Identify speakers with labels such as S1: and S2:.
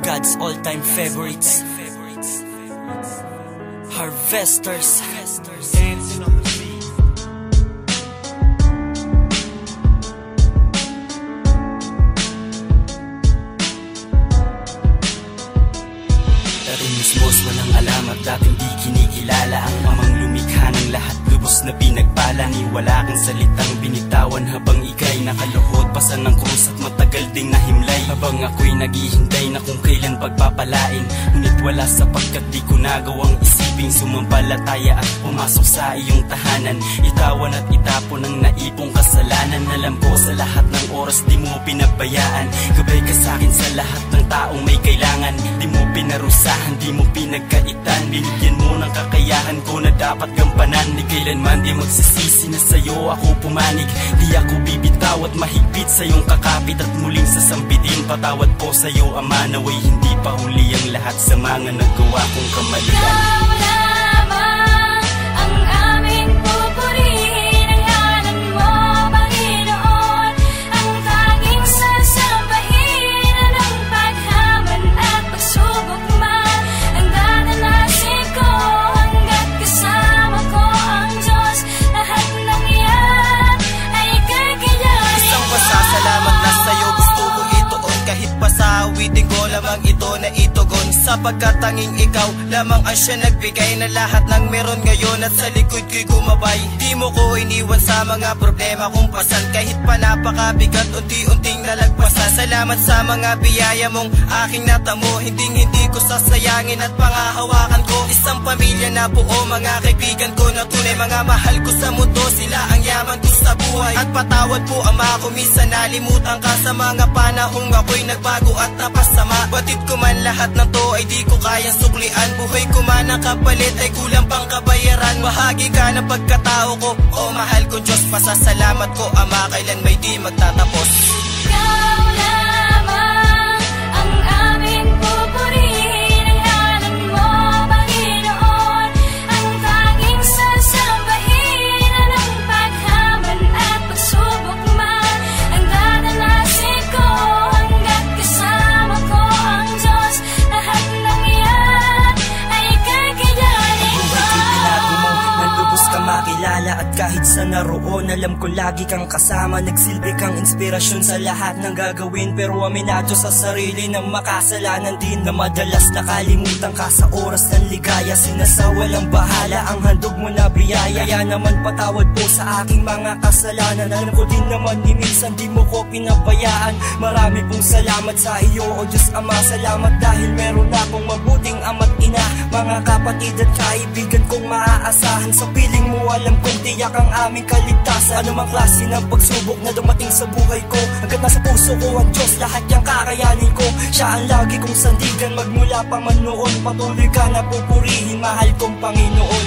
S1: God's all-time favorites, Harvesters.
S2: Dancing on the beat.
S1: Mismos walang alamat, dating di kinikilala ang amang lumikha ng lahat, lubos na pinagpala. Wala kang salitang binitawan habang ika'y nakaluhod, pasa ng krus at matagal ding nahimlay. Habang ako'y naghihintay na kung kailan pagpapalain, ngunit wala sapagkat di ko nagawang isiping sumampalataya at pumasok sa iyong tahanan. Itawan at itapon ang naipong kasalanan. Alam ko sa lahat ng oras di mo pinabayaan, gabay ka sa'kin sa lahat ng taong may kailangan. Di mo pinarusahan, di mo pinagkaitan, binigyan mo ng kakayahan ko na dapat gampanan. Di kailanman di magsisisi na sa'yo ako pumanig, di ako bibitaw at mahigpit sa iyong kakapit at muling sasambitin. Patawad po sa'yo Ama, naway hindi pa huli ang lahat sa mga nagawa kong kamalian.
S3: Ikaw lamang ang aming pupurihin, ang ngalan mo Panginoon, ang tanging sasambahin. Anong paghaman at pagsubok man ang dadanasin ko, hanggat kasama ko ang Diyos, lahat ng iyan ay kakayanin.
S4: Isang pasasalamat na sa'yo gusto kong ituon, kahit pa sa awitin ko lamang ito na itugon, sapagkat tanging ikaw lamang ang siya nagbigay na lahat ng meron ngayon at sa likod ko'y gumabay. Di mo ko iniwan sa mga problema kong pasan, kahit pa napakabigat unti-unting nalagpasan. Salamat sa mga biyaya mong aking natamo, hindi ko sasayangin at pangahawakan ko. Isang pamilya na buo, mga kaibigan ko na tunay, mga mahal ko sa mundo, sila ang yaman ko sa buhay. At patawad po Ama ko, minsan nalimutan ka sa mga panahong ako'y nagbago at napasama. Batid ko man lahat ng to ay di ko kayang suklian, buhay ko man ang kapalit ay kulang pang kabayaran. Bahagi ka ng pagkatao ko, o mahal ko Diyos, pasasalamat ko Ama, kailan may di magtatapos.
S3: Ikaw lamang ang aming pupurihin, ang ngalan mo Panginoon, ang tanging sasambahin. Anong paghaman at pagsubok man ang dadanasin ko, hanggat kasama ko ang Diyos, lahat ng iyan ay kakayanin ko.
S1: Nalubos ka makilala at kahit sa naroon, alam ko lagi kang kasama. Nagsilbi kang inspirasyon sa lahat ng gagawin, pero aminado sa sarili ng makasalanan din, na madalas nakalimutan ka sa oras ng ligaya. Sinasawalang bahala ang handog mo na biyaya, kaya naman patawad po sa aking mga kasalanan. Alam ko din naman ni minsan di mo ko pinabayaan. Marami pong salamat sa iyo o Diyos Ama, salamat dahil meron akong mabuting ama't ina, mga kapatid at kaibigan kong maaasahan. Sa piling mo alam kong tiyak ang aming kaligtasan. Anumang klase ng pagsubok na dumating sa buhay ko, hanggat nasa puso ko ang Diyos, lahat niyang kakayanin ko. Siya ang lagi kong sandigan magmula pa man noon, patuloy ka na pupurihin, mahal kong Panginoon.